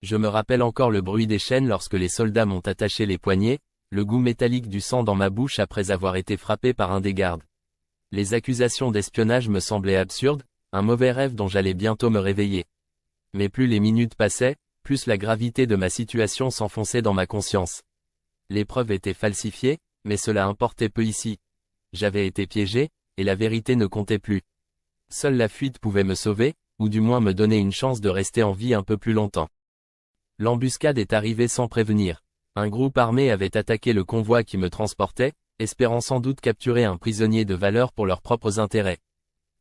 Je me rappelle encore le bruit des chaînes lorsque les soldats m'ont attaché les poignets, le goût métallique du sang dans ma bouche après avoir été frappé par un des gardes. Les accusations d'espionnage me semblaient absurdes, un mauvais rêve dont j'allais bientôt me réveiller. Mais plus les minutes passaient, plus la gravité de ma situation s'enfonçait dans ma conscience. Les preuves étaient falsifiées, mais cela importait peu ici. J'avais été piégé, et la vérité ne comptait plus. Seule la fuite pouvait me sauver, ou du moins me donner une chance de rester en vie un peu plus longtemps. L'embuscade est arrivée sans prévenir. Un groupe armé avait attaqué le convoi qui me transportait, espérant sans doute capturer un prisonnier de valeur pour leurs propres intérêts.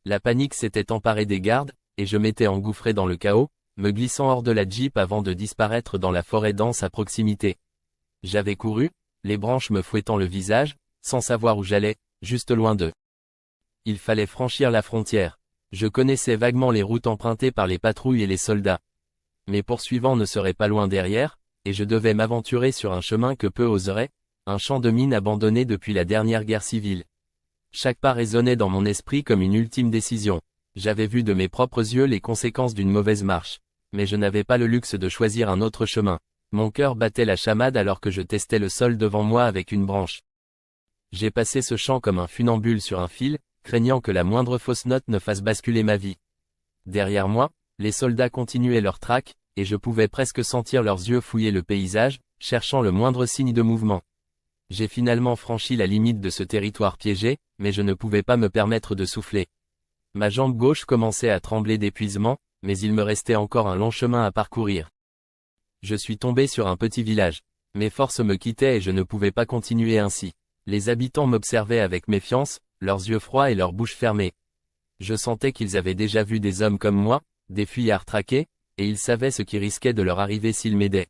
La panique s'était emparée des gardes, et je m'étais engouffré dans le chaos, me glissant hors de la Jeep avant de disparaître dans la forêt dense à proximité. J'avais couru, les branches me fouettant le visage, sans savoir où j'allais, juste loin d'eux. Il fallait franchir la frontière. Je connaissais vaguement les routes empruntées par les patrouilles et les soldats. Mes poursuivants ne seraient pas loin derrière, et je devais m'aventurer sur un chemin que peu oseraient, un champ de mines abandonné depuis la dernière guerre civile. Chaque pas résonnait dans mon esprit comme une ultime décision. J'avais vu de mes propres yeux les conséquences d'une mauvaise marche. Mais je n'avais pas le luxe de choisir un autre chemin. Mon cœur battait la chamade alors que je testais le sol devant moi avec une branche. J'ai passé ce champ comme un funambule sur un fil, craignant que la moindre fausse note ne fasse basculer ma vie. Derrière moi, les soldats continuaient leur traque, et je pouvais presque sentir leurs yeux fouiller le paysage, cherchant le moindre signe de mouvement. J'ai finalement franchi la limite de ce territoire piégé, mais je ne pouvais pas me permettre de souffler. Ma jambe gauche commençait à trembler d'épuisement, mais il me restait encore un long chemin à parcourir. Je suis tombé sur un petit village. Mes forces me quittaient et je ne pouvais pas continuer ainsi. Les habitants m'observaient avec méfiance, leurs yeux froids et leurs bouches fermées. Je sentais qu'ils avaient déjà vu des hommes comme moi, des fuyards traqués, et ils savaient ce qui risquait de leur arriver s'ils m'aidaient.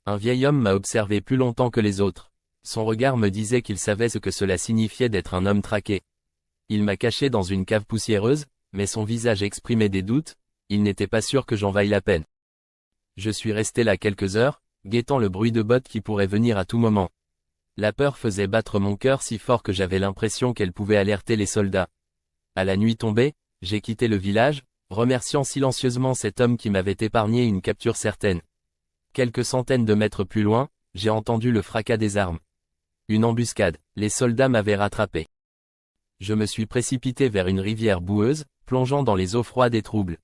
Un vieil homme m'a observé plus longtemps que les autres. Son regard me disait qu'il savait ce que cela signifiait d'être un homme traqué. Il m'a caché dans une cave poussiéreuse, mais son visage exprimait des doutes, il n'était pas sûr que j'en vaille la peine. Je suis resté là quelques heures, guettant le bruit de bottes qui pourrait venir à tout moment. La peur faisait battre mon cœur si fort que j'avais l'impression qu'elle pouvait alerter les soldats. À la nuit tombée, j'ai quitté le village, remerciant silencieusement cet homme qui m'avait épargné une capture certaine. Quelques centaines de mètres plus loin, j'ai entendu le fracas des armes. Une embuscade, les soldats m'avaient rattrapé. Je me suis précipité vers une rivière boueuse, plongeant dans les eaux froides et troubles.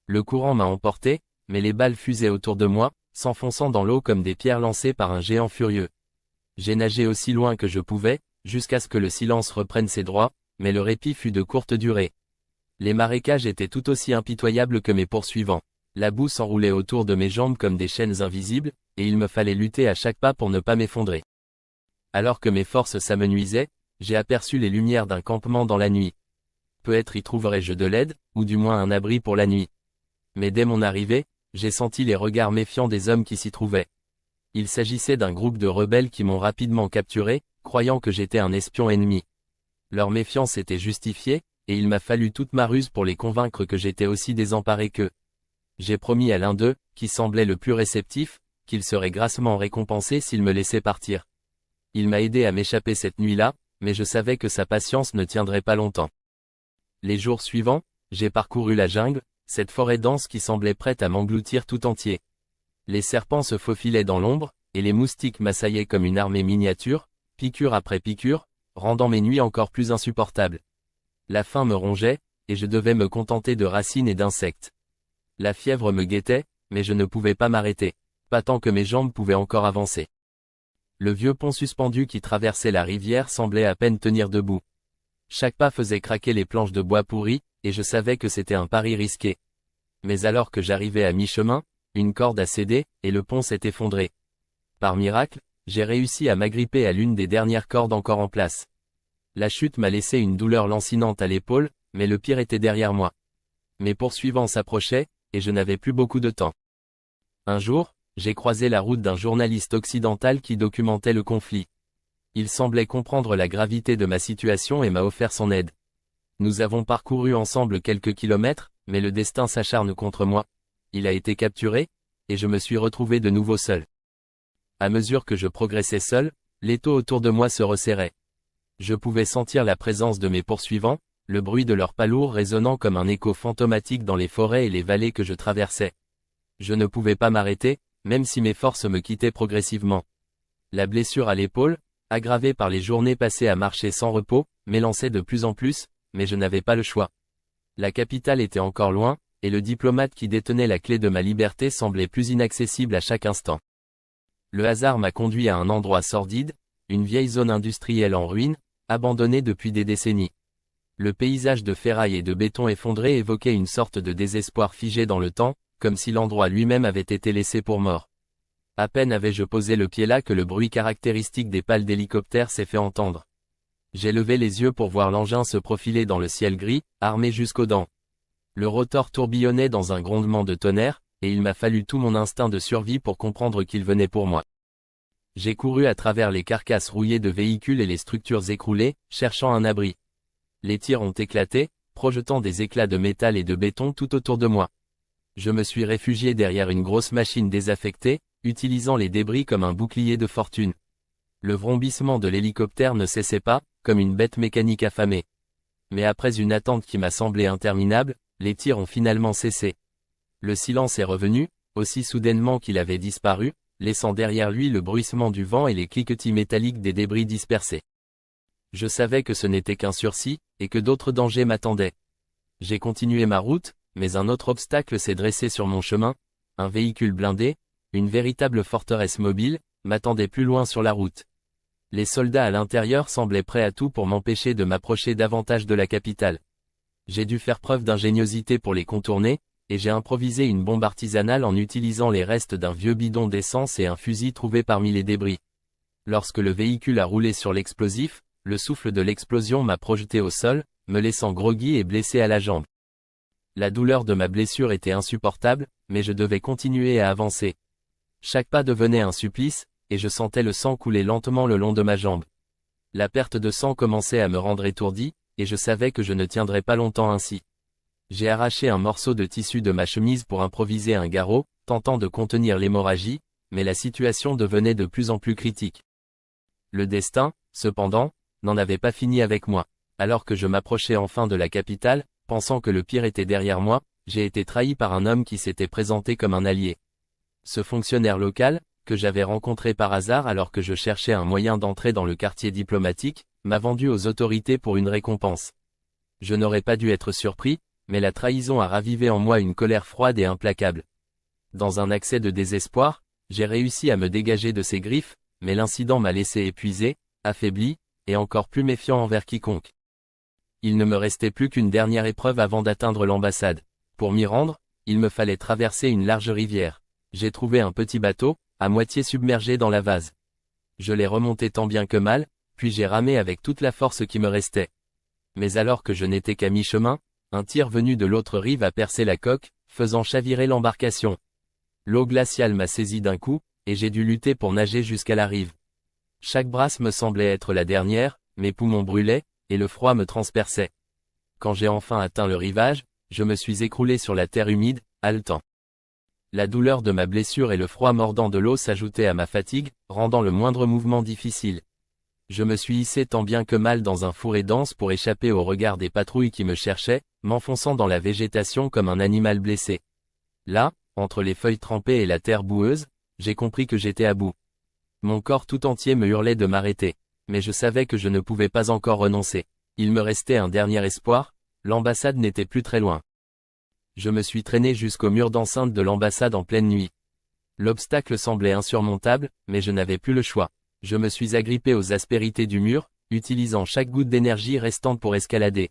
Le courant m'a emporté, mais les balles fusaient autour de moi, s'enfonçant dans l'eau comme des pierres lancées par un géant furieux. J'ai nagé aussi loin que je pouvais, jusqu'à ce que le silence reprenne ses droits, mais le répit fut de courte durée. Les marécages étaient tout aussi impitoyables que mes poursuivants. La boue s'enroulait autour de mes jambes comme des chaînes invisibles, et il me fallait lutter à chaque pas pour ne pas m'effondrer. Alors que mes forces s'amenuisaient, j'ai aperçu les lumières d'un campement dans la nuit. Peut-être y trouverais-je de l'aide, ou du moins un abri pour la nuit. Mais dès mon arrivée, j'ai senti les regards méfiants des hommes qui s'y trouvaient. Il s'agissait d'un groupe de rebelles qui m'ont rapidement capturé, croyant que j'étais un espion ennemi. Leur méfiance était justifiée, et il m'a fallu toute ma ruse pour les convaincre que j'étais aussi désemparé qu'eux. J'ai promis à l'un d'eux, qui semblait le plus réceptif, qu'il serait grassement récompensé s'il me laissait partir. Il m'a aidé à m'échapper cette nuit-là, mais je savais que sa patience ne tiendrait pas longtemps. Les jours suivants, j'ai parcouru la jungle, cette forêt dense qui semblait prête à m'engloutir tout entier. Les serpents se faufilaient dans l'ombre, et les moustiques m'assaillaient comme une armée miniature, piqûre après piqûre, rendant mes nuits encore plus insupportables. La faim me rongeait, et je devais me contenter de racines et d'insectes. La fièvre me guettait, mais je ne pouvais pas m'arrêter, pas tant que mes jambes pouvaient encore avancer. Le vieux pont suspendu qui traversait la rivière semblait à peine tenir debout. Chaque pas faisait craquer les planches de bois pourries, et je savais que c'était un pari risqué. Mais alors que j'arrivais à mi-chemin, une corde a cédé, et le pont s'est effondré. Par miracle, j'ai réussi à m'agripper à l'une des dernières cordes encore en place. La chute m'a laissé une douleur lancinante à l'épaule, mais le pire était derrière moi. Mes poursuivants s'approchaient, et je n'avais plus beaucoup de temps. Un jour, j'ai croisé la route d'un journaliste occidental qui documentait le conflit. Il semblait comprendre la gravité de ma situation et m'a offert son aide. Nous avons parcouru ensemble quelques kilomètres, mais le destin s'acharne contre moi. Il a été capturé, et je me suis retrouvé de nouveau seul. À mesure que je progressais seul, l'étau autour de moi se resserrait. Je pouvais sentir la présence de mes poursuivants, le bruit de leurs pas lourds résonnant comme un écho fantomatique dans les forêts et les vallées que je traversais. Je ne pouvais pas m'arrêter, même si mes forces me quittaient progressivement. La blessure à l'épaule, aggravée par les journées passées à marcher sans repos, m'élançait de plus en plus, mais je n'avais pas le choix. La capitale était encore loin, et le diplomate qui détenait la clé de ma liberté semblait plus inaccessible à chaque instant. Le hasard m'a conduit à un endroit sordide, une vieille zone industrielle en ruine, abandonnée depuis des décennies. Le paysage de ferraille et de béton effondré évoquait une sorte de désespoir figé dans le temps, comme si l'endroit lui-même avait été laissé pour mort. À peine avais-je posé le pied là que le bruit caractéristique des pales d'hélicoptère s'est fait entendre. J'ai levé les yeux pour voir l'engin se profiler dans le ciel gris, armé jusqu'aux dents. Le rotor tourbillonnait dans un grondement de tonnerre, et il m'a fallu tout mon instinct de survie pour comprendre qu'il venait pour moi. J'ai couru à travers les carcasses rouillées de véhicules et les structures écroulées, cherchant un abri. Les tirs ont éclaté, projetant des éclats de métal et de béton tout autour de moi. Je me suis réfugié derrière une grosse machine désaffectée, utilisant les débris comme un bouclier de fortune. Le vrombissement de l'hélicoptère ne cessait pas, comme une bête mécanique affamée. Mais après une attente qui m'a semblé interminable, les tirs ont finalement cessé. Le silence est revenu, aussi soudainement qu'il avait disparu, laissant derrière lui le bruissement du vent et les cliquetis métalliques des débris dispersés. Je savais que ce n'était qu'un sursis, et que d'autres dangers m'attendaient. J'ai continué ma route, mais un autre obstacle s'est dressé sur mon chemin, un véhicule blindé, une véritable forteresse mobile, m'attendait plus loin sur la route. Les soldats à l'intérieur semblaient prêts à tout pour m'empêcher de m'approcher davantage de la capitale. J'ai dû faire preuve d'ingéniosité pour les contourner, et j'ai improvisé une bombe artisanale en utilisant les restes d'un vieux bidon d'essence et un fusil trouvé parmi les débris. Lorsque le véhicule a roulé sur l'explosif, le souffle de l'explosion m'a projeté au sol, me laissant groggy et blessé à la jambe. La douleur de ma blessure était insupportable, mais je devais continuer à avancer. Chaque pas devenait un supplice, et je sentais le sang couler lentement le long de ma jambe. La perte de sang commençait à me rendre étourdi, et je savais que je ne tiendrais pas longtemps ainsi. J'ai arraché un morceau de tissu de ma chemise pour improviser un garrot, tentant de contenir l'hémorragie, mais la situation devenait de plus en plus critique. Le destin, cependant, n'en avait pas fini avec moi. Alors que je m'approchais enfin de la capitale, pensant que le pire était derrière moi, j'ai été trahi par un homme qui s'était présenté comme un allié. Ce fonctionnaire local, que j'avais rencontré par hasard alors que je cherchais un moyen d'entrer dans le quartier diplomatique, m'a vendu aux autorités pour une récompense. Je n'aurais pas dû être surpris, mais la trahison a ravivé en moi une colère froide et implacable. Dans un accès de désespoir, j'ai réussi à me dégager de ses griffes, mais l'incident m'a laissé épuisé, affaibli, et encore plus méfiant envers quiconque. Il ne me restait plus qu'une dernière épreuve avant d'atteindre l'ambassade. Pour m'y rendre, il me fallait traverser une large rivière. J'ai trouvé un petit bateau, à moitié submergé dans la vase. Je l'ai remonté tant bien que mal, puis j'ai ramé avec toute la force qui me restait. Mais alors que je n'étais qu'à mi-chemin, un tir venu de l'autre rive a percé la coque, faisant chavirer l'embarcation. L'eau glaciale m'a saisi d'un coup, et j'ai dû lutter pour nager jusqu'à la rive. Chaque brasse me semblait être la dernière, mes poumons brûlaient, et le froid me transperçait. Quand j'ai enfin atteint le rivage, je me suis écroulé sur la terre humide, haletant. La douleur de ma blessure et le froid mordant de l'eau s'ajoutaient à ma fatigue, rendant le moindre mouvement difficile. Je me suis hissé tant bien que mal dans un fourré dense pour échapper au regard des patrouilles qui me cherchaient, m'enfonçant dans la végétation comme un animal blessé. Là, entre les feuilles trempées et la terre boueuse, j'ai compris que j'étais à bout. Mon corps tout entier me hurlait de m'arrêter, mais je savais que je ne pouvais pas encore renoncer. Il me restait un dernier espoir, l'ambassade n'était plus très loin. Je me suis traîné jusqu'au mur d'enceinte de l'ambassade en pleine nuit. L'obstacle semblait insurmontable, mais je n'avais plus le choix. Je me suis agrippé aux aspérités du mur, utilisant chaque goutte d'énergie restante pour escalader.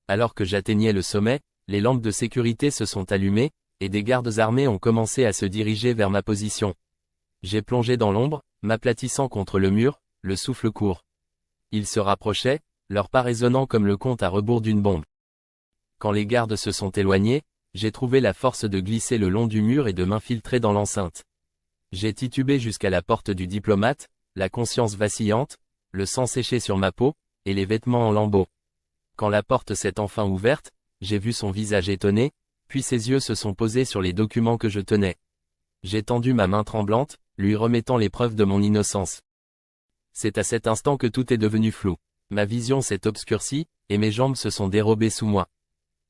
Alors que j'atteignais le sommet, les lampes de sécurité se sont allumées, et des gardes armés ont commencé à se diriger vers ma position. J'ai plongé dans l'ombre, m'aplatissant contre le mur, le souffle court. Ils se rapprochaient, leur pas résonnant comme le compte à rebours d'une bombe. Quand les gardes se sont éloignés, j'ai trouvé la force de glisser le long du mur et de m'infiltrer dans l'enceinte. J'ai titubé jusqu'à la porte du diplomate, la conscience vacillante, le sang séché sur ma peau, et les vêtements en lambeaux. Quand la porte s'est enfin ouverte, j'ai vu son visage étonné, puis ses yeux se sont posés sur les documents que je tenais. J'ai tendu ma main tremblante, lui remettant les preuves de mon innocence. C'est à cet instant que tout est devenu flou. Ma vision s'est obscurcie, et mes jambes se sont dérobées sous moi.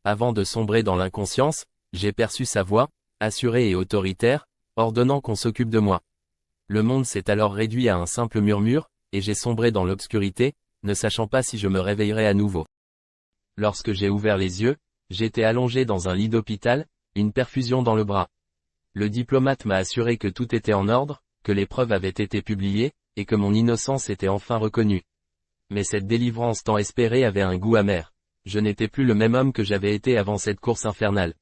Avant de sombrer dans l'inconscience, j'ai perçu sa voix, assurée et autoritaire, ordonnant qu'on s'occupe de moi. Le monde s'est alors réduit à un simple murmure, et j'ai sombré dans l'obscurité, ne sachant pas si je me réveillerais à nouveau. Lorsque j'ai ouvert les yeux, j'étais allongé dans un lit d'hôpital, une perfusion dans le bras. Le diplomate m'a assuré que tout était en ordre, que les preuves avaient été publiées, et que mon innocence était enfin reconnue. Mais cette délivrance tant espérée avait un goût amer. Je n'étais plus le même homme que j'avais été avant cette course infernale.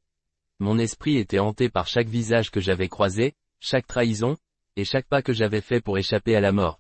Mon esprit était hanté par chaque visage que j'avais croisé, chaque trahison, et chaque pas que j'avais fait pour échapper à la mort.